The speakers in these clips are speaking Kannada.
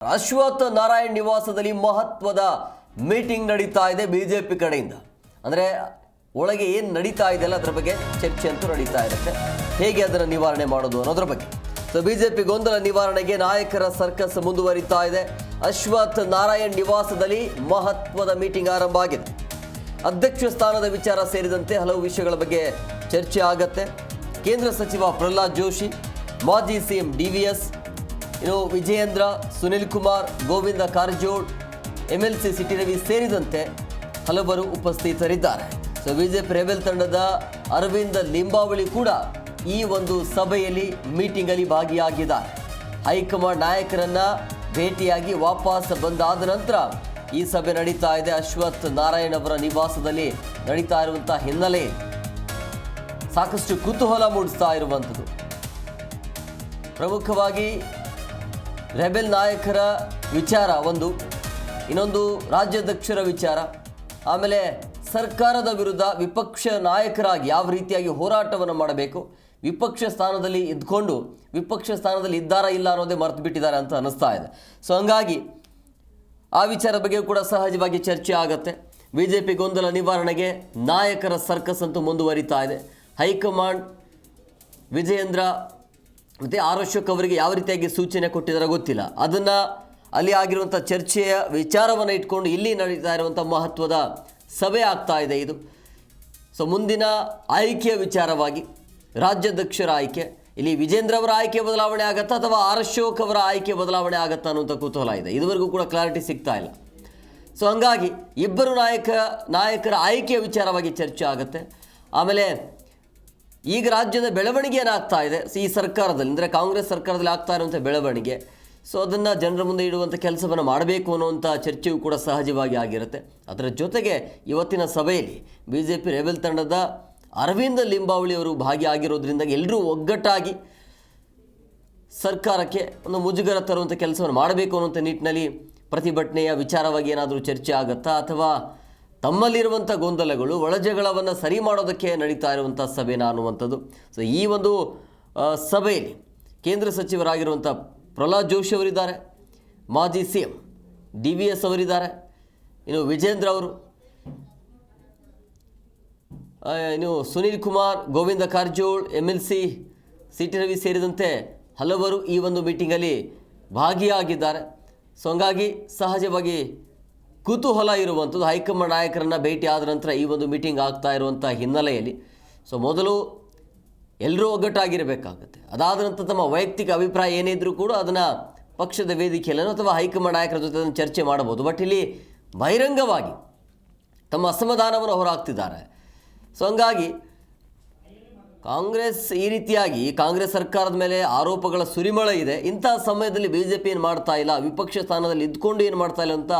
ಅಶ್ವಥ್ ನಾರಾಯಣ್ ನಿವಾಸದಲ್ಲಿ ಮಹತ್ವದ ಮೀಟಿಂಗ್ ನಡೀತಾ ಇದೆ ಬಿಜೆಪಿ ಕಡೆಯಿಂದ. ಅಂದರೆ ಒಳಗೆ ಏನು ನಡೀತಾ ಇದೆಯಲ್ಲ ಅದರ ಬಗ್ಗೆ ಚರ್ಚೆ ಅಂತೂ ನಡೀತಾ ಇರುತ್ತೆ. ಹೇಗೆ ಅದನ್ನು ನಿವಾರಣೆ ಮಾಡೋದು ಅನ್ನೋದ್ರ ಬಗ್ಗೆ. ಸೊ ಬಿಜೆಪಿ ಗೊಂದಲ ನಿವಾರಣೆಗೆ ನಾಯಕರ ಸರ್ಕಸ್ ಮುಂದುವರಿತಾ ಇದೆ. ಅಶ್ವಥ್ ನಾರಾಯಣ್ ನಿವಾಸದಲ್ಲಿ ಮಹತ್ವದ ಮೀಟಿಂಗ್ ಆರಂಭ ಆಗಿದೆ. ಅಧ್ಯಕ್ಷ ಸ್ಥಾನದ ವಿಚಾರ ಸೇರಿದಂತೆ ಹಲವು ವಿಷಯಗಳ ಬಗ್ಗೆ ಚರ್ಚೆ ಆಗತ್ತೆ. ಕೇಂದ್ರ ಸಚಿವ ಪ್ರಹ್ಲಾದ್ ಜೋಶಿ, ಮಾಜಿ CM DVS, Vijayendra, Sunil Kumar, Govind Karjol, MLC C T Ravi ಸೇರಿದಂತೆ ಹಲವರು ಉಪಸ್ಥಿತರಿದ್ದಾರೆ. ಸೊ ಬಿಜೆಪಿ ರೆಬೆಲ್ ತಂಡದ ಅರವಿಂದ ಲಿಂಬಾವಳಿ ಕೂಡ ಈ ಒಂದು ಸಭೆಯಲ್ಲಿ ಮೀಟಿಂಗಲ್ಲಿ ಭಾಗಿಯಾಗಿದ್ದಾರೆ. ಹೈಕಮಾಂಡ್ ನಾಯಕರನ್ನ ಭೇಟಿಯಾಗಿ ವಾಪಸ್ ಬಂದಾದ ನಂತರ ಈ ಸಭೆ ನಡೀತಾ ಇದೆ. ಅಶ್ವಥ್ ನಾರಾಯಣ್ ಅವರ ನಿವಾಸದಲ್ಲಿ ನಡೀತಾ ಇರುವಂತಹ ಹಿನ್ನೆಲೆ ಸಾಕಷ್ಟು ಕುತೂಹಲ ಮೂಡಿಸ್ತಾ ಇರುವಂಥದ್ದು. ಪ್ರಮುಖವಾಗಿ ರೆಬೆಲ್ ನಾಯಕರ ವಿಚಾರ ಒಂದು, ಇನ್ನೊಂದು ರಾಜ್ಯಾಧ್ಯಕ್ಷರ ವಿಚಾರ, ಆಮೇಲೆ ಸರ್ಕಾರದ ವಿರುದ್ಧ ವಿಪಕ್ಷ ನಾಯಕರಾಗಿ ಯಾವ ರೀತಿಯಾಗಿ ಹೋರಾಟವನ್ನು ಮಾಡಬೇಕು, ವಿಪಕ್ಷ ಸ್ಥಾನದಲ್ಲಿ ಇದ್ಕೊಂಡು ವಿಪಕ್ಷ ಸ್ಥಾನದಲ್ಲಿ ಇದ್ದಾರಾ ಇಲ್ಲ ಅನ್ನೋದೇ ಮರೆತು ಬಿಟ್ಟಿದ್ದಾರೆ ಅಂತ ಅನ್ನಿಸ್ತಾ ಇದೆ. ಸೊ ಹಂಗಾಗಿ ಆ ವಿಚಾರ ಬಗ್ಗೆ ಕೂಡ ಸಹಜವಾಗಿ ಚರ್ಚೆ ಆಗುತ್ತೆ. ಬಿಜೆಪಿ ಗೊಂದಲ ನಿವಾರಣೆಗೆ ನಾಯಕರ ಸರ್ಕಸ್ ಅಂತೂ ಮುಂದುವರಿತಾ ಇದೆ. ಹೈಕಮಾಂಡ್ ವಿಜಯೇಂದ್ರ ಮತ್ತು ಅಶೋಕ್ ಅವರಿಗೆ ಯಾವ ರೀತಿಯಾಗಿ ಸೂಚನೆ ಕೊಟ್ಟಿದ್ದಾರೆ ಗೊತ್ತಿಲ್ಲ. ಅದನ್ನು ಅಲ್ಲಿ ಆಗಿರುವಂಥ ಚರ್ಚೆಯ ವಿಚಾರವನ್ನು ಇಟ್ಕೊಂಡು ಇಲ್ಲಿ ನಡೀತಾ ಇರುವಂಥ ಮಹತ್ವದ ಸಭೆ ಆಗ್ತಾ ಇದೆ ಇದು. ಸೊ ಮುಂದಿನ ಆಯ್ಕೆಯ ವಿಚಾರವಾಗಿ ರಾಜ್ಯಾಧ್ಯಕ್ಷರ ಆಯ್ಕೆ, ಇಲ್ಲಿ ವಿಜೇಂದ್ರ ಅವರ ಆಯ್ಕೆ ಬದಲಾವಣೆ ಆಗತ್ತಾ ಅಥವಾ ಅಶೋಕ್ ಅವರ ಆಯ್ಕೆ ಬದಲಾವಣೆ ಆಗತ್ತಾ ಅನ್ನುವಂಥ ಕುತೂಹಲ ಇದೆ. ಇದುವರೆಗೂ ಕೂಡ ಕ್ಲಾರಿಟಿ ಸಿಗ್ತಾ ಇಲ್ಲ. ಸೊ ಹಂಗಾಗಿ ಇಬ್ಬರು ನಾಯಕರ ಆಯ್ಕೆಯ ವಿಚಾರವಾಗಿ ಚರ್ಚೆ ಆಗುತ್ತೆ. ಆಮೇಲೆ ಈಗ ರಾಜ್ಯದ ಬೆಳವಣಿಗೆ ಏನಾಗ್ತಾ ಇದೆ ಈ ಸರ್ಕಾರದಲ್ಲಿ, ಅಂದರೆ ಕಾಂಗ್ರೆಸ್ ಸರ್ಕಾರದಲ್ಲಿ ಆಗ್ತಾ ಇರುವಂಥ ಬೆಳವಣಿಗೆ, ಸೊ ಅದನ್ನು ಜನರ ಮುಂದೆ ಇಡುವಂಥ ಕೆಲಸವನ್ನು ಮಾಡಬೇಕು ಅನ್ನುವಂಥ ಚರ್ಚೆಯೂ ಕೂಡ ಸಹಜವಾಗಿ ಆಗಿರುತ್ತೆ. ಅದರ ಜೊತೆಗೆ ಇವತ್ತಿನ ಸಭೆಯಲ್ಲಿ BJP ರೆಬೆಲ್ ತಂಡದ ಅರವಿಂದ ಲಿಂಬಾವಳಿ ಅವರು ಭಾಗಿಯಾಗಿರೋದ್ರಿಂದ ಎಲ್ಲರೂ ಒಗ್ಗಟ್ಟಾಗಿ ಸರ್ಕಾರಕ್ಕೆ ಒಂದು ಮುಜುಗರ ತರುವಂಥ ಕೆಲಸವನ್ನು ಮಾಡಬೇಕು ಅನ್ನುವಂಥ ನಿಟ್ಟಿನಲ್ಲಿ ಪ್ರತಿಭಟನೆಯ ವಿಚಾರವಾಗಿ ಏನಾದರೂ ಚರ್ಚೆ ಆಗುತ್ತಾ, ಅಥವಾ ತಮ್ಮಲ್ಲಿರುವಂಥ ಗೊಂದಲಗಳು ಒಳಜಗಳವನ್ನು ಸರಿ ಮಾಡೋದಕ್ಕೆ ನಡೀತಾ ಇರುವಂಥ ಸಭೆನಾ ಅನ್ನುವಂಥದ್ದು. ಸೊ ಈ ಒಂದು ಸಭೆಯಲ್ಲಿ ಕೇಂದ್ರ ಸಚಿವರಾಗಿರುವಂಥ ಪ್ರಹ್ಲಾದ್ ಜೋಶಿ ಅವರಿದ್ದಾರೆ, ಮಾಜಿ CM DVS ಅವರಿದ್ದಾರೆ, ಇನ್ನು ವಿಜೇಂದ್ರ ಅವರು, ಇನ್ನು ಸುನಿಲ್ ಕುಮಾರ್, ಗೋವಿಂದ ಕಾರಜೋಳ್, MLC ಸಿಟಿ ರವಿ ಸೇರಿದಂತೆ ಹಲವರು ಈ ಒಂದು ಮೀಟಿಂಗಲ್ಲಿ ಭಾಗಿಯಾಗಿದ್ದಾರೆ. ಸೊ ಹಂಗಾಗಿ ಸಹಜವಾಗಿ ಕುತೂಹಲ ಇರುವಂಥದ್ದು. ಹೈಕಮಾಂಡ್ ನಾಯಕರನ್ನು ಭೇಟಿ ಆದ ನಂತರ ಈ ಒಂದು ಮೀಟಿಂಗ್ ಆಗ್ತಾ ಇರುವಂಥ ಹಿನ್ನೆಲೆಯಲ್ಲಿ ಸೊ ಮೊದಲು ಎಲ್ಲರೂ ಒಗ್ಗಟ್ಟಾಗಿರಬೇಕಾಗುತ್ತೆ. ಅದಾದ ನಂತರ ತಮ್ಮ ವೈಯಕ್ತಿಕ ಅಭಿಪ್ರಾಯ ಏನಿದ್ರೂ ಕೂಡ ಅದನ್ನು ಪಕ್ಷದ ವೇದಿಕೆಯಲ್ಲಿ ಅಥವಾ ಹೈಕಮಾಂಡ್ ನಾಯಕರ ಜೊತೆ ಅದನ್ನು ಚರ್ಚೆ ಮಾಡಬಹುದು. ಬಟ್ ಇಲ್ಲಿ ಬಹಿರಂಗವಾಗಿ ತಮ್ಮ ಅಸಮಾಧಾನವನ್ನು ಹೊರಹಾಕ್ತಿದ್ದಾರೆ. ಸೊ ಹಂಗಾಗಿ ಕಾಂಗ್ರೆಸ್ ಈ ರೀತಿಯಾಗಿ ಕಾಂಗ್ರೆಸ್ ಸರ್ಕಾರದ ಮೇಲೆ ಆರೋಪಗಳ ಸುರಿಮಳೆ ಇದೆ. ಇಂಥ ಸಮಯದಲ್ಲಿ BJP ಏನು ಮಾಡ್ತಾ ಇಲ್ಲ, ವಿಪಕ್ಷ ಸ್ಥಾನದಲ್ಲಿ ಇದ್ಕೊಂಡು ಏನು ಮಾಡ್ತಾ ಇಲ್ಲ ಅಂತ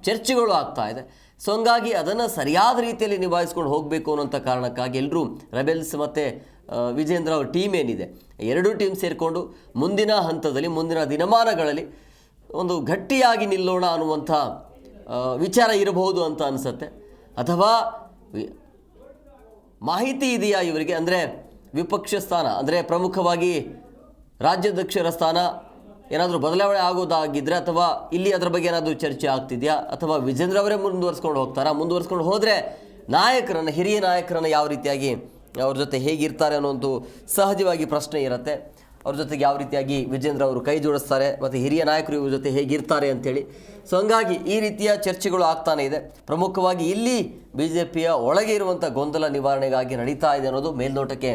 ಚರ್ಚೆಗಳು ಆಗ್ತಾ ಇದೆ. ಸೊ ಹಂಗಾಗಿ ಅದನ್ನು ಸರಿಯಾದ ರೀತಿಯಲ್ಲಿ ನಿಭಾಯಿಸ್ಕೊಂಡು ಹೋಗಬೇಕು ಅನ್ನೋಂಥ ಕಾರಣಕ್ಕಾಗಿ ಎಲ್ಲರೂ ರೆಬೆಲ್ಸ್ ಮತ್ತು ವಿಜೇಂದ್ರ ಅವ್ರ ಟೀಮ್ ಏನಿದೆ, ಎರಡೂ ಟೀಮ್ ಸೇರಿಕೊಂಡು ಮುಂದಿನ ಹಂತದಲ್ಲಿ ಮುಂದಿನ ದಿನಮಾನಗಳಲ್ಲಿ ಒಂದು ಗಟ್ಟಿಯಾಗಿ ನಿಲ್ಲೋಣ ಅನ್ನುವಂಥ ವಿಚಾರ ಇರಬಹುದು ಅಂತ ಅನಿಸುತ್ತೆ. ಅಥವಾ ಮಾಹಿತಿ ಇದೆಯಾ ಇವರಿಗೆ, ಅಂದರೆ ವಿಪಕ್ಷ ಸ್ಥಾನ ಅಂದರೆ ಪ್ರಮುಖವಾಗಿ ರಾಜ್ಯಾಧ್ಯಕ್ಷರ ಸ್ಥಾನ ಏನಾದರೂ ಬದಲಾವಣೆ ಆಗೋದಾಗಿದ್ದರೆ ಅಥವಾ ಇಲ್ಲಿ ಅದರ ಬಗ್ಗೆ ಏನಾದರೂ ಚರ್ಚೆ ಆಗ್ತಿದೆಯಾ, ಅಥವಾ ವಿಜೇಂದ್ರ ಅವರೇ ಮುಂದುವರ್ಸ್ಕೊಂಡು ಹೋಗ್ತಾರಾ, ಮುಂದುವರ್ಸ್ಕೊಂಡು ಹೋದರೆ ನಾಯಕರನ್ನು ಹಿರಿಯ ನಾಯಕರನ್ನು ಯಾವ ರೀತಿಯಾಗಿ ಅವ್ರ ಜೊತೆ ಹೇಗಿರ್ತಾರೆ ಅನ್ನೋದು ಸಹಜವಾಗಿ ಪ್ರಶ್ನೆ ಇರುತ್ತೆ. ಅವ್ರ ಜೊತೆಗೆ ಯಾವ ರೀತಿಯಾಗಿ ವಿಜೇಂದ್ರ ಅವರು ಕೈ ಜೋಡಿಸ್ತಾರೆ ಮತ್ತು ಹಿರಿಯ ನಾಯಕರು ಇವ್ರ ಜೊತೆ ಹೇಗಿರ್ತಾರೆ ಅಂಥೇಳಿ. ಸೊ ಹಂಗಾಗಿ ಈ ರೀತಿಯ ಚರ್ಚೆಗಳು ಆಗ್ತಾನೇ ಇದೆ. ಪ್ರಮುಖವಾಗಿ ಇಲ್ಲಿ BJPಯ ಒಳಗೆ ಇರುವಂಥ ಗೊಂದಲ ನಿವಾರಣೆಗಾಗಿ ನಡೀತಾ ಇದೆ ಅನ್ನೋದು ಮೇಲ್ನೋಟಕ್ಕೆ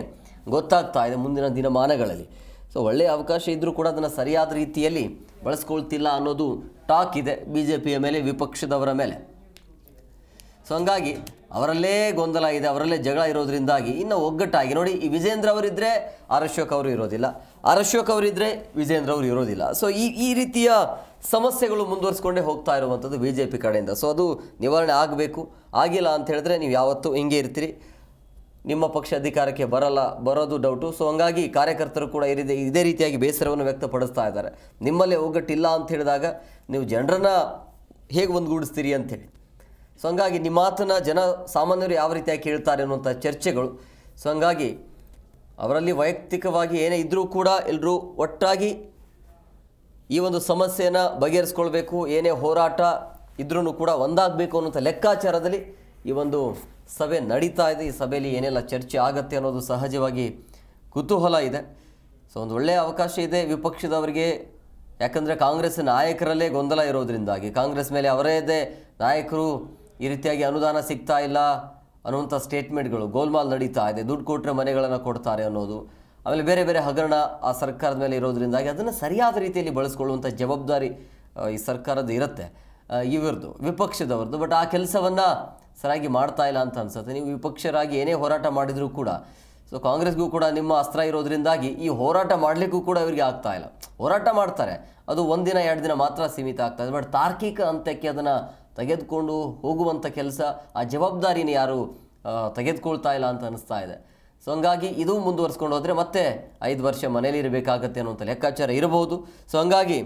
ಗೊತ್ತಾಗ್ತಾ ಇದೆ ಮುಂದಿನ ದಿನಮಾನಗಳಲ್ಲಿ. ಸೊ ಒಳ್ಳೆಯ ಅವಕಾಶ ಇದ್ದರೂ ಕೂಡ ಅದನ್ನು ಸರಿಯಾದ ರೀತಿಯಲ್ಲಿ ಬಳಸ್ಕೊಳ್ತಿಲ್ಲ ಅನ್ನೋದು ಟಾಕ್ ಇದೆ BJPಯ ಮೇಲೆ, ವಿಪಕ್ಷದವರ ಮೇಲೆ. ಸೊ ಹಂಗಾಗಿ ಅವರಲ್ಲೇ ಗೊಂದಲ ಇದೆ, ಅವರಲ್ಲೇ ಜಗಳ ಇರೋದ್ರಿಂದಾಗಿ ಇನ್ನು ಒಗ್ಗಟ್ಟಾಗಿ ನೋಡಿ, ಈ ವಿಜೇಂದ್ರ ಅವರಿದ್ದರೆ ಅಶೋಕ್ ಅವರು ಇರೋದಿಲ್ಲ, ಅಶೋಕ್ ಅವರಿದ್ದರೆ ವಿಜೇಂದ್ರ ಅವರು ಇರೋದಿಲ್ಲ. ಸೊ ಈ ರೀತಿಯ ಸಮಸ್ಯೆಗಳು ಮುಂದುವರಿಸ್ಕೊಂಡೇ ಹೋಗ್ತಾ ಇರುವಂಥದ್ದು BJP ಕಡೆಯಿಂದ. ಸೊ ಅದು ನಿವಾರಣೆ ಆಗಬೇಕು. ಆಗಿಲ್ಲ ಅಂತ ಹೇಳಿದ್ರೆ ನೀವು ಯಾವತ್ತೂ ಹಿಂಗೆ ಇರ್ತೀರಿ, ನಿಮ್ಮ ಪಕ್ಷ ಅಧಿಕಾರಕ್ಕೆ ಬರೋದು ಡೌಟು. ಸೊ ಹಂಗಾಗಿ ಕಾರ್ಯಕರ್ತರು ಕೂಡ ಇದೇ ರೀತಿಯಾಗಿ ಬೇಸರವನ್ನು ವ್ಯಕ್ತಪಡಿಸ್ತಾ ಇದ್ದಾರೆ. ನಿಮ್ಮಲ್ಲೇ ಒಗ್ಗಟ್ಟಿಲ್ಲ ಅಂತ ಹೇಳಿದಾಗ ನೀವು ಜನರನ್ನು ಹೇಗೆ ಒಂದುಗೂಡಿಸ್ತೀರಿ ಅಂಥೇಳಿ. ಸೊ ಹಂಗಾಗಿ ನಿಮ್ಮ ಮಾತನ್ನು ಜನ ಸಾಮಾನ್ಯರು ಯಾವ ರೀತಿಯಾಗಿ ಕೇಳ್ತಾರೆ ಅನ್ನುವಂಥ ಚರ್ಚೆಗಳು. ಸೊ ಹಂಗಾಗಿ ಅವರಲ್ಲಿ ವೈಯಕ್ತಿಕವಾಗಿ ಏನೇ ಇದ್ದರೂ ಕೂಡ ಎಲ್ಲರೂ ಒಟ್ಟಾಗಿ ಈ ಒಂದು ಸಮಸ್ಯೆಯನ್ನು ಬಗೆಹರಿಸ್ಕೊಳ್ಬೇಕು, ಏನೇ ಹೋರಾಟ ಇದ್ರೂ ಕೂಡ ಒಂದಾಗಬೇಕು ಅನ್ನೋಂಥ ಲೆಕ್ಕಾಚಾರದಲ್ಲಿ ಈ ಒಂದು ಸಭೆ ನಡೀತಾ ಇದೆ. ಈ ಸಭೆಯಲ್ಲಿ ಏನೆಲ್ಲ ಚರ್ಚೆ ಆಗುತ್ತೆ ಅನ್ನೋದು ಸಹಜವಾಗಿ ಕುತೂಹಲ ಇದೆ. ಸೊ ಒಂದು ಒಳ್ಳೆಯ ಅವಕಾಶ ಇದೆ ವಿಪಕ್ಷದವರಿಗೆ, ಯಾಕಂದರೆ ಕಾಂಗ್ರೆಸ್ ನಾಯಕರಲ್ಲೇ ಗೊಂದಲ ಇರೋದ್ರಿಂದಾಗಿ ಕಾಂಗ್ರೆಸ್ ಮೇಲೆ ಅವರೇದೇ ನಾಯಕರು ಈ ರೀತಿಯಾಗಿ ಅನುದಾನ ಸಿಗ್ತಾ ಇಲ್ಲ ಅನ್ನುವಂಥ ಸ್ಟೇಟ್ಮೆಂಟ್ಗಳು, ಗೋಲ್ಮಾಲ್ ನಡೀತಾ ಇದೆ, ದುಡ್ಡು ಕೊಟ್ಟರೆ ಮನೆಗಳನ್ನು ಕೊಡ್ತಾರೆ ಅನ್ನೋದು, ಆಮೇಲೆ ಬೇರೆ ಬೇರೆ ಹಗರಣ ಆ ಸರ್ಕಾರದ ಮೇಲೆ ಇರೋದ್ರಿಂದಾಗಿ ಅದನ್ನು ಸರಿಯಾದ ರೀತಿಯಲ್ಲಿ ಬಳಸ್ಕೊಳ್ಳುವಂಥ ಜವಾಬ್ದಾರಿ ಈ ಸರ್ಕಾರದ ಇರುತ್ತೆ, ಇವ್ರದ್ದು ವಿಪಕ್ಷದವ್ರದ್ದು. ಬಟ್ ಆ ಕೆಲಸವನ್ನು ಸರಿಯಾಗಿ ಮಾಡ್ತಾ ಇಲ್ಲ ಅಂತ ಅನ್ಸುತ್ತೆ. ನೀವು ವಿಪಕ್ಷರಾಗಿ ಏನೇ ಹೋರಾಟ ಮಾಡಿದರೂ ಕೂಡ ಸೊ ಕಾಂಗ್ರೆಸ್ಗೂ ಕೂಡ ನಿಮ್ಮ ಅಸ್ತ್ರ ಇರೋದ್ರಿಂದಾಗಿ ಈ ಹೋರಾಟ ಮಾಡಲಿಕ್ಕೂ ಕೂಡ ಇವರಿಗೆ ಆಗ್ತಾ ಇಲ್ಲ. ಹೋರಾಟ ಮಾಡ್ತಾರೆ, ಅದು ಒಂದಿನ ಎರಡು ದಿನ ಮಾತ್ರ ಸೀಮಿತ ಆಗ್ತಾಯಿದೆ. ಬಟ್ ತಾರ್ಕಿಕ ಅಂತ್ಯಕ್ಕೆ ಅದನ್ನು ತೆಗೆದುಕೊಂಡು ಹೋಗುವಂಥ ಕೆಲಸ, ಆ ಜವಾಬ್ದಾರಿನ ಯಾರು ತೆಗೆದುಕೊಳ್ತಾ ಇಲ್ಲ ಅಂತ ಅನಿಸ್ತಾ ಇದೆ. ಸೊ ಹಂಗಾಗಿ ಇದು ಮುಂದುವರ್ಸ್ಕೊಂಡು ಹೋದರೆ ಮತ್ತೆ 5 ವರ್ಷ ಮನೇಲಿ ಇರಬೇಕಾಗತ್ತೆ ಅನ್ನುವಂಥ ಲೆಕ್ಕಾಚಾರ ಇರಬಹುದು. ಸೊ ಹಂಗಾಗಿ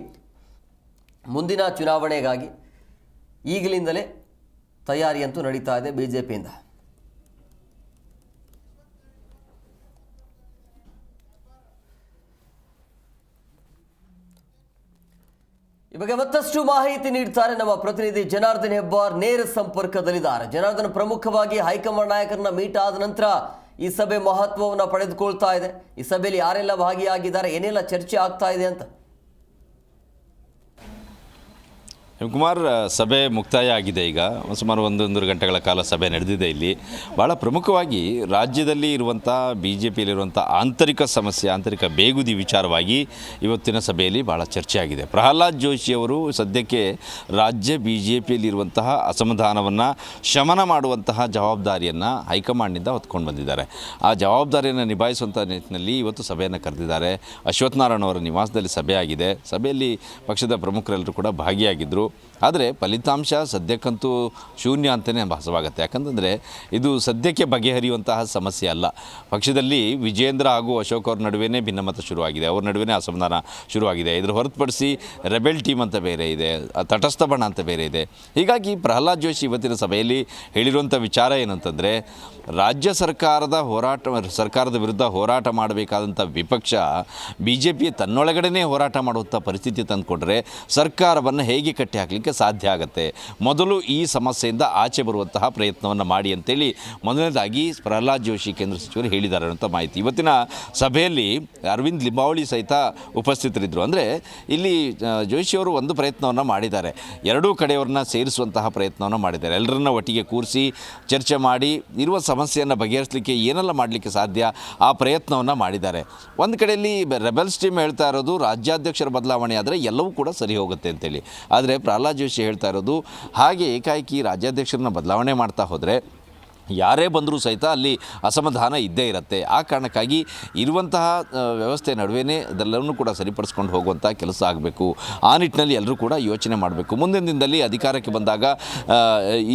ಮುಂದಿನ ಚುನಾವಣೆಗಾಗಿ ಈಗಲಿಂದಲೇ ತಯಾರಿಯಂತೂ ನಡೀತಾ ಇದೆ BJPಯಿಂದ. ಈ ಬಗ್ಗೆ ಮತ್ತಷ್ಟು ಮಾಹಿತಿ ನೀಡ್ತಾರೆ ನಮ್ಮ ಪ್ರತಿನಿಧಿ ಜನಾರ್ದನ್ ಹೆಬ್ಬಾರ್, ನೇರ ಸಂಪರ್ಕದಲ್ಲಿದ್ದಾರೆ. ಜನಾರ್ದನ್, ಪ್ರಮುಖವಾಗಿ ಹೈಕಮಾಂಡ್ ನಾಯಕರನ್ನ ಮೀಟ್ ಆದ ನಂತರ ಈ ಸಭೆ ಮಹತ್ವವನ್ನು ಪಡೆದುಕೊಳ್ತಾ ಇದೆ. ಈ ಸಭೆಯಲ್ಲಿ ಯಾರೆಲ್ಲ ಭಾಗಿಯಾಗಿದ್ದಾರೆ, ಏನೆಲ್ಲ ಚರ್ಚೆ ಆಗ್ತಾ ಇದೆ ಅಂತ? ಕುಮಾರ್, ಸಭೆ ಮುಕ್ತಾಯ ಆಗಿದೆ. ಈಗ ಸುಮಾರು 1 ಗಂಟೆಗಳ ಕಾಲ ಸಭೆ ನಡೆದಿದೆ. ಇಲ್ಲಿ ಭಾಳ ಪ್ರಮುಖವಾಗಿ ರಾಜ್ಯದಲ್ಲಿ ಇರುವಂಥ BJPಯಲ್ಲಿರುವಂಥ ಆಂತರಿಕ ಸಮಸ್ಯೆ, ಆಂತರಿಕ ಬೇಗುದಿ ವಿಚಾರವಾಗಿ ಇವತ್ತಿನ ಸಭೆಯಲ್ಲಿ ಭಾಳ ಚರ್ಚೆ ಆಗಿದೆ. ಪ್ರಹ್ಲಾದ್ ಜೋಶಿಯವರು ಸದ್ಯಕ್ಕೆ ರಾಜ್ಯ BJPಯಲ್ಲಿರುವಂತಹ ಅಸಮಾಧಾನವನ್ನು ಶಮನ ಮಾಡುವಂತಹ ಜವಾಬ್ದಾರಿಯನ್ನು ಹೈಕಮಾಂಡ್ನಿಂದ ಹೊತ್ಕೊಂಡು ಬಂದಿದ್ದಾರೆ. ಆ ಜವಾಬ್ದಾರಿಯನ್ನು ನಿಭಾಯಿಸುವಂಥ ನಿಟ್ಟಿನಲ್ಲಿ ಇವತ್ತು ಸಭೆಯನ್ನು ಕರೆದಿದ್ದಾರೆ. ಅಶ್ವಥ್ ನಾರಾಯಣ ಅವರ ನಿವಾಸದಲ್ಲಿ ಸಭೆ ಆಗಿದೆ. ಸಭೆಯಲ್ಲಿ ಪಕ್ಷದ ಪ್ರಮುಖರೆಲ್ಲರೂ ಕೂಡ ಭಾಗಿಯಾಗಿದ್ದರು. ಆದರೆ ಫಲಿತಾಂಶ ಸದ್ಯಕ್ಕಂತೂ ಶೂನ್ಯ ಅಂತಲೇ ಭಾಸವಾಗುತ್ತೆ. ಯಾಕಂತಂದರೆ ಇದು ಸದ್ಯಕ್ಕೆ ಬಗೆಹರಿಯುವಂತಹ ಸಮಸ್ಯೆ ಅಲ್ಲ. ಪಕ್ಷದಲ್ಲಿ ವಿಜೇಂದ್ರ ಹಾಗೂ ಅಶೋಕ್ ಅವ್ರ ನಡುವೆ ಭಿನ್ನಮತ ಶುರುವಾಗಿದೆ, ಅವ್ರ ನಡುವೆ ಅಸಮಾಧಾನ ಶುರುವಾಗಿದೆ. ಇದರ ಹೊರತುಪಡಿಸಿ ರೆಬೆಲ್ ಟೀಮ್ ಅಂತ ಬೇರೆ ಇದೆ, ತಟಸ್ಥ ಬಣ ಅಂತ ಬೇರೆ ಇದೆ. ಹೀಗಾಗಿ ಪ್ರಹ್ಲಾದ್ ಜೋಶಿ ಇವತ್ತಿನ ಸಭೆಯಲ್ಲಿ ಹೇಳಿರುವಂಥ ವಿಚಾರ ಏನಂತಂದರೆ, ರಾಜ್ಯ ಸರ್ಕಾರದ ವಿರುದ್ಧ ಹೋರಾಟ ಮಾಡಬೇಕಾದಂಥ ವಿಪಕ್ಷ BJP ತನ್ನೊಳಗಡೆ ಹೋರಾಟ ಮಾಡುವಂಥ ಪರಿಸ್ಥಿತಿ ತಂದುಕೊಂಡ್ರೆ ಸರ್ಕಾರವನ್ನು ಹೇಗೆ ಕಟ್ಟಿ ಹಾಕಲಿಕ್ಕೆ ಸಾಧ್ಯ ಆಗುತ್ತೆ. ಮೊದಲು ಈ ಸಮಸ್ಯೆಯಿಂದ ಆಚೆ ಬರುವಂತಹ ಪ್ರಯತ್ನವನ್ನು ಮಾಡಿ ಅಂತೇಳಿ ಮೊದಲನೇದಾಗಿ ಪ್ರಹ್ಲಾದ್ ಜೋಶಿ ಕೇಂದ್ರ ಸಚಿವರು ಹೇಳಿದ್ದಾರೆ ಅಂತ ಮಾಹಿತಿ. ಇವತ್ತಿನ ಸಭೆಯಲ್ಲಿ ಅರವಿಂದ್ ಲಿಂಬಾವಳಿ ಸಹಿತ ಉಪಸ್ಥಿತರಿದ್ದರು. ಅಂದರೆ ಇಲ್ಲಿ ಜೋಶಿಯವರು ಒಂದು ಪ್ರಯತ್ನವನ್ನು ಮಾಡಿದ್ದಾರೆ, ಎರಡೂ ಕಡೆಯವ್ರನ್ನ ಸೇರಿಸುವಂತಹ ಪ್ರಯತ್ನವನ್ನು ಮಾಡಿದ್ದಾರೆ. ಎಲ್ಲರನ್ನ ಒಟ್ಟಿಗೆ ಕೂರಿಸಿ ಚರ್ಚೆ ಮಾಡಿ ಇರುವ ಸಮಸ್ಯೆಯನ್ನು ಬಗೆಹರಿಸಲಿಕ್ಕೆ ಏನೆಲ್ಲ ಮಾಡಲಿಕ್ಕೆ ಸಾಧ್ಯ ಆ ಪ್ರಯತ್ನವನ್ನು ಮಾಡಿದ್ದಾರೆ. ಒಂದು ಕಡೆಯಲ್ಲಿ ರೆಬೆಲ್ಸ್ ಟೀಮ್ ಹೇಳ್ತಾ ಇರೋದು ರಾಜ್ಯಾಧ್ಯಕ್ಷರ ಬದಲಾವಣೆ ಆದರೆ ಎಲ್ಲವೂ ಕೂಡ ಸರಿ ಹೋಗುತ್ತೆ ಅಂತೇಳಿ. ಆದರೆ ಪ್ರಹ್ಲಾದ್ ಜೋಶಿ ಹೇಳ್ತಾ ಇರೋದು, ಹಾಗೆ ಏಕಾಏಕಿ ರಾಜ್ಯಾಧ್ಯಕ್ಷರನ್ನ ಬದಲಾವಣೆ ಮಾಡ್ತಾ ಹೋದರೆ ಯಾರೇ ಬಂದರೂ ಸಹಿತ ಅಲ್ಲಿ ಅಸಮಾಧಾನ ಇದ್ದೇ ಇರುತ್ತೆ. ಆ ಕಾರಣಕ್ಕಾಗಿ ಇರುವಂತಹ ವ್ಯವಸ್ಥೆ ನಡುವೆ ಅದೆಲ್ಲವನ್ನೂ ಕೂಡ ಸರಿಪಡಿಸ್ಕೊಂಡು ಹೋಗುವಂಥ ಕೆಲಸ ಆಗಬೇಕು. ಆ ನಿಟ್ಟಿನಲ್ಲಿ ಎಲ್ಲರೂ ಕೂಡ ಯೋಚನೆ ಮಾಡಬೇಕು. ಮುಂದಿನ ದಿನದಲ್ಲಿ ಅಧಿಕಾರಕ್ಕೆ ಬಂದಾಗ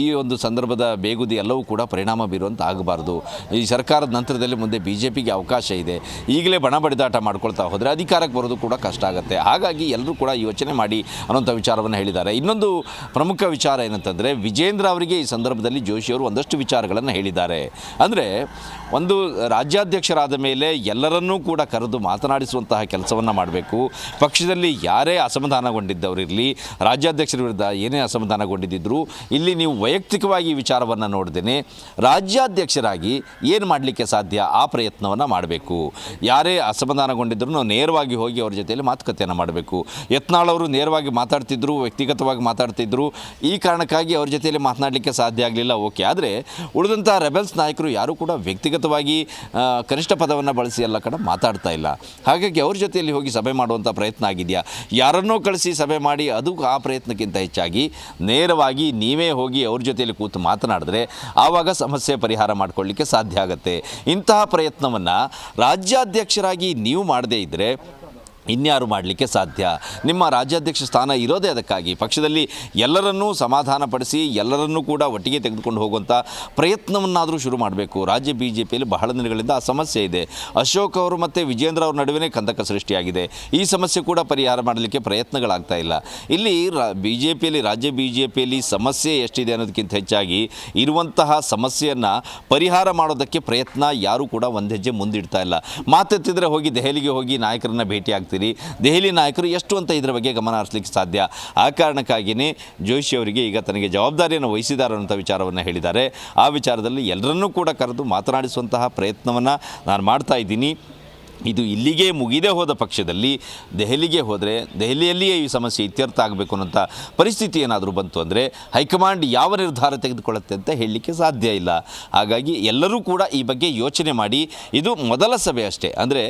ಈ ಒಂದು ಸಂದರ್ಭದ ಬೇಗುದಿ ಎಲ್ಲವೂ ಕೂಡ ಪರಿಣಾಮ ಬೀರುವಂಥ ಆಗಬಾರ್ದು. ಈ ಸರ್ಕಾರದ ನಂತರದಲ್ಲಿ ಮುಂದೆ BJPಗೆ ಅವಕಾಶ ಇದೆ. ಈಗಲೇ ಬಣ ಬಡಿದಾಟ ಮಾಡ್ಕೊಳ್ತಾ ಹೋದರೆ ಅಧಿಕಾರಕ್ಕೆ ಬರೋದು ಕೂಡ ಕಷ್ಟ ಆಗುತ್ತೆ. ಹಾಗಾಗಿ ಎಲ್ಲರೂ ಕೂಡ ಯೋಚನೆ ಮಾಡಿ ಅನ್ನೋಂಥ ವಿಚಾರವನ್ನು ಹೇಳಿದ್ದಾರೆ. ಇನ್ನೊಂದು ಪ್ರಮುಖ ವಿಚಾರ ಏನಂತಂದರೆ, ವಿಜೇಂದ್ರ ಅವರಿಗೆ ಈ ಸಂದರ್ಭದಲ್ಲಿ ಜೋಶಿಯವರು ಒಂದಷ್ಟು ವಿಚಾರಗಳನ್ನು ಹೇಳಿದ್ದಾರೆ. ಅಂದರೆ ಒಂದು ರಾಜ್ಯಾಧ್ಯಕ್ಷರಾದ ಮೇಲೆ ಎಲ್ಲರನ್ನೂ ಕೂಡ ಕರೆದು ಮಾತನಾಡಿಸುವಂತಹ ಕೆಲಸವನ್ನು ಮಾಡಬೇಕು. ಪಕ್ಷದಲ್ಲಿ ಯಾರೇ ಅಸಮಾಧಾನಗೊಂಡಿದ್ದವರಿರಲಿ, ರಾಜ್ಯಾಧ್ಯಕ್ಷರ ವಿರುದ್ಧ ಏನೇ ಅಸಮಾಧಾನಗೊಂಡಿದ್ದರೂ ಇಲ್ಲಿ ನೀವು ವೈಯಕ್ತಿಕವಾಗಿ ವಿಚಾರವನ್ನು ನೋಡ್ದೇನೆ ರಾಜ್ಯಾಧ್ಯಕ್ಷರಾಗಿ ಏನು ಮಾಡಲಿಕ್ಕೆ ಸಾಧ್ಯ ಆ ಪ್ರಯತ್ನವನ್ನು ಮಾಡಬೇಕು. ಯಾರೇ ಅಸಮಾಧಾನಗೊಂಡಿದ್ದರೂ ನೇರವಾಗಿ ಹೋಗಿ ಅವ್ರ ಜೊತೆಯಲ್ಲಿ ಮಾತುಕತೆಯನ್ನು ಮಾಡಬೇಕು. ಯತ್ನಾಳ್ ಅವರು ನೇರವಾಗಿ ಮಾತಾಡ್ತಿದ್ರು, ವ್ಯಕ್ತಿಗತವಾಗಿ ಮಾತಾಡ್ತಿದ್ರು. ಈ ಕಾರಣಕ್ಕಾಗಿ ಅವ್ರ ಜೊತೆಯಲ್ಲಿ ಮಾತನಾಡಲಿಕ್ಕೆ ಸಾಧ್ಯ ಆಗಲಿಲ್ಲ, ಓಕೆ. ಆದರೆ ಉಳಿದಂಥ ರೆಬೆಲ್ಸ್ ನಾಯಕರು ಯಾರೂ ಕೂಡ ವ್ಯಕ್ತಿಗತವಾಗಿ ಕನಿಷ್ಠ ಪದವನ್ನು ಬಳಸಿ ಎಲ್ಲ ಕಡೆ ಮಾತಾಡ್ತಾ ಇಲ್ಲ. ಹಾಗಾಗಿ ಅವ್ರ ಜೊತೆಯಲ್ಲಿ ಹೋಗಿ ಸಭೆ ಮಾಡುವಂಥ ಪ್ರಯತ್ನ ಆಗಿದೆಯಾ? ಯಾರನ್ನೋ ಕಳಿಸಿ ಸಭೆ ಮಾಡಿ ಅದು ಆ ಪ್ರಯತ್ನಕ್ಕಿಂತ ಹೆಚ್ಚಾಗಿ ನೇರವಾಗಿ ನೀವೇ ಹೋಗಿ ಅವ್ರ ಜೊತೆಯಲ್ಲಿ ಕೂತು ಮಾತನಾಡಿದ್ರೆ ಆವಾಗ ಸಮಸ್ಯೆ ಪರಿಹಾರ ಮಾಡಿಕೊಳ್ಳಲಿಕ್ಕೆ ಸಾಧ್ಯ ಆಗುತ್ತೆ. ಇಂತಹ ಪ್ರಯತ್ನವನ್ನು ರಾಜ್ಯಾಧ್ಯಕ್ಷರಾಗಿ ನೀವು ಮಾಡದೇ ಇದ್ದರೆ ಇನ್ಯಾರು ಮಾಡಲಿಕ್ಕೆ ಸಾಧ್ಯ? ನಿಮ್ಮ ರಾಜ್ಯಾಧ್ಯಕ್ಷ ಸ್ಥಾನ ಇರೋದೇ ಅದಕ್ಕಾಗಿ. ಪಕ್ಷದಲ್ಲಿ ಎಲ್ಲರನ್ನೂ ಸಮಾಧಾನಪಡಿಸಿ ಎಲ್ಲರನ್ನೂ ಕೂಡ ಒಟ್ಟಿಗೆ ತೆಗೆದುಕೊಂಡು ಹೋಗುವಂಥ ಪ್ರಯತ್ನವನ್ನಾದರೂ ಶುರು ಮಾಡಬೇಕು. ರಾಜ್ಯ BJPಯಲ್ಲಿ ಬಹಳ ದಿನಗಳಿಂದ ಆ ಸಮಸ್ಯೆ ಇದೆ. ಅಶೋಕ್ ಅವರು ಮತ್ತು ವಿಜೇಂದ್ರ ಅವ್ರ ನಡುವೆ ಕಂದಕ ಸೃಷ್ಟಿಯಾಗಿದೆ. ಈ ಸಮಸ್ಯೆ ಕೂಡ ಪರಿಹಾರ ಮಾಡಲಿಕ್ಕೆ ಪ್ರಯತ್ನಗಳಾಗ್ತಾ ಇಲ್ಲ. ಇಲ್ಲಿ ರಾಜ್ಯ BJPಯಲ್ಲಿ ಸಮಸ್ಯೆ ಎಷ್ಟಿದೆ ಅನ್ನೋದಕ್ಕಿಂತ ಹೆಚ್ಚಾಗಿ ಇರುವಂತಹ ಸಮಸ್ಯೆಯನ್ನು ಪರಿಹಾರ ಮಾಡೋದಕ್ಕೆ ಪ್ರಯತ್ನ ಯಾರೂ ಕೂಡ ಒಂದು ಹೆಜ್ಜೆ ಮುಂದಿಡ್ತಾ ಇಲ್ಲ. ಮಾತೆತ್ತಿದ್ರೆ ಹೋಗಿ ದೆಹಲಿಗೆ ಹೋಗಿ ನಾಯಕರನ್ನ ಭೇಟಿ ಆಗ್ತಿದ್ದಾರೆ. ಆಗ್ತೀರಿ, ದೆಹಲಿ ನಾಯಕರು ಎಷ್ಟು ಅಂತ ಇದರ ಬಗ್ಗೆ ಗಮನ ಹರಿಸಲಿಕ್ಕೆ ಸಾಧ್ಯ. ಆ ಕಾರಣಕ್ಕಾಗಿಯೇ ಜೋಶಿ ಅವರಿಗೆ ಈಗ ತನಗೆ ಜವಾಬ್ದಾರಿಯನ್ನು ವಹಿಸಿದ್ದಾರೆ ಅನ್ನೋಂಥ ವಿಚಾರವನ್ನು ಹೇಳಿದ್ದಾರೆ. ಆ ವಿಚಾರದಲ್ಲಿ ಎಲ್ಲರನ್ನೂ ಕೂಡ ಕರೆದು ಮಾತನಾಡಿಸುವಂತಹ ಪ್ರಯತ್ನವನ್ನು ನಾನು ಮಾಡ್ತಾ ಇದ್ದೀನಿ. ಇದು ಇಲ್ಲಿಗೆ ಮುಗಿದೇ ಹೋದ ಪಕ್ಷದಲ್ಲಿ ದೆಹಲಿಗೆ ಹೋದರೆ ದೆಹಲಿಯಲ್ಲಿಯೇ ಈ ಸಮಸ್ಯೆ ಇತ್ಯರ್ಥ ಆಗಬೇಕು ಅನ್ನೋಂಥ ಪರಿಸ್ಥಿತಿ ಏನಾದರೂ ಬಂತು ಅಂದರೆ ಹೈಕಮಾಂಡ್ ಯಾವ ನಿರ್ಧಾರ ತೆಗೆದುಕೊಳ್ಳುತ್ತೆ ಅಂತ ಹೇಳಲಿಕ್ಕೆ ಸಾಧ್ಯ ಇಲ್ಲ. ಹಾಗಾಗಿ ಎಲ್ಲರೂ ಕೂಡ ಈ ಬಗ್ಗೆ ಯೋಚನೆ ಮಾಡಿ, ಇದು ಮೊದಲ ಸಭೆ ಅಷ್ಟೇ, ಅಂದರೆ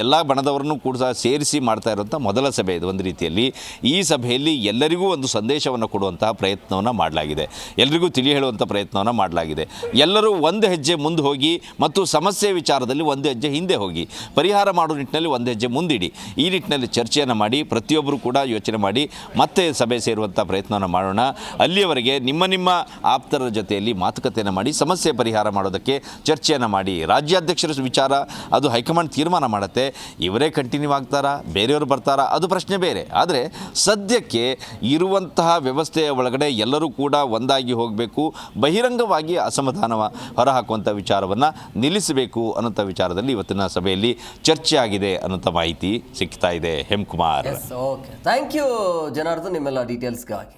ಎಲ್ಲ ಬಣದವರನ್ನು ಕೂಡ ಸೇರಿಸಿ ಮಾಡ್ತಾ ಇರುವಂಥ ಮೊದಲ ಸಭೆ ಇದು. ಒಂದು ರೀತಿಯಲ್ಲಿ ಈ ಸಭೆಯಲ್ಲಿ ಎಲ್ಲರಿಗೂ ಒಂದು ಸಂದೇಶವನ್ನು ಕೊಡುವಂತಹ ಪ್ರಯತ್ನವನ್ನು ಮಾಡಲಾಗಿದೆ, ಎಲ್ಲರಿಗೂ ತಿಳಿ ಹೇಳುವಂಥ ಪ್ರಯತ್ನವನ್ನು ಮಾಡಲಾಗಿದೆ. ಎಲ್ಲರೂ ಒಂದು ಹೆಜ್ಜೆ ಮುಂದೆ ಹೋಗಿ ಮತ್ತು ಸಮಸ್ಯೆ ವಿಚಾರದಲ್ಲಿ ಒಂದು ಹೆಜ್ಜೆ ಹಿಂದೆ ಹೋಗಿ ಪರಿಹಾರ ಮಾಡೋ ನಿಟ್ಟಿನಲ್ಲಿ ಒಂದು ಹೆಜ್ಜೆ ಮುಂದಿಡಿ. ಈ ನಿಟ್ಟಿನಲ್ಲಿ ಚರ್ಚೆಯನ್ನು ಮಾಡಿ ಪ್ರತಿಯೊಬ್ಬರು ಕೂಡ ಯೋಚನೆ ಮಾಡಿ ಮತ್ತೆ ಸಭೆ ಸೇರುವಂಥ ಪ್ರಯತ್ನವನ್ನು ಮಾಡೋಣ. ಅಲ್ಲಿಯವರೆಗೆ ನಿಮ್ಮ ಆಪ್ತರ ಜೊತೆಯಲ್ಲಿ ಮಾತುಕತೆಯನ್ನು ಮಾಡಿ ಸಮಸ್ಯೆ ಪರಿಹಾರ ಮಾಡೋದಕ್ಕೆ ಚರ್ಚೆಯನ್ನು ಮಾಡಿ. ರಾಜ್ಯಾಧ್ಯಕ್ಷರ ವಿಚಾರ ಅದು ಹೈಕಮಾಂಡ್ ತೀರ್ಮಾನ ಮಾಡುತ್ತೆ. ಇವರೇ ಕಂಟಿನ್ಯೂ ಆಗ್ತಾರಾ, ಬೇರೆಯವರು ಬರ್ತಾರಾ, ಅದು ಪ್ರಶ್ನೆ ಬೇರೆ. ಆದರೆ ಸದ್ಯಕ್ಕೆ ಇರುವಂತಹ ವ್ಯವಸ್ಥೆಯ ಒಳಗಡೆ ಎಲ್ಲರೂ ಕೂಡ ಒಂದಾಗಿ ಹೋಗಬೇಕು, ಬಹಿರಂಗವಾಗಿ ಅಸಮಾಧಾನ ಹೊರಹಾಕುವಂಥ ವಿಚಾರವನ್ನು ನಿಲ್ಲಿಸಬೇಕು ಅನ್ನೋಂಥ ವಿಚಾರದಲ್ಲಿ ಇವತ್ತಿನ ಸಭೆಯಲ್ಲಿ ಚರ್ಚೆ ಆಗಿದೆ ಅನ್ನೋಂಥ ಮಾಹಿತಿ ಸಿಗ್ತಾ ಇದೆ. Hemakumar. Okay, thank you Janardhan ನಿಮ್ಮೆಲ್ಲ ಡೀಟೇಲ್ಸ್ಗಾಗಿ.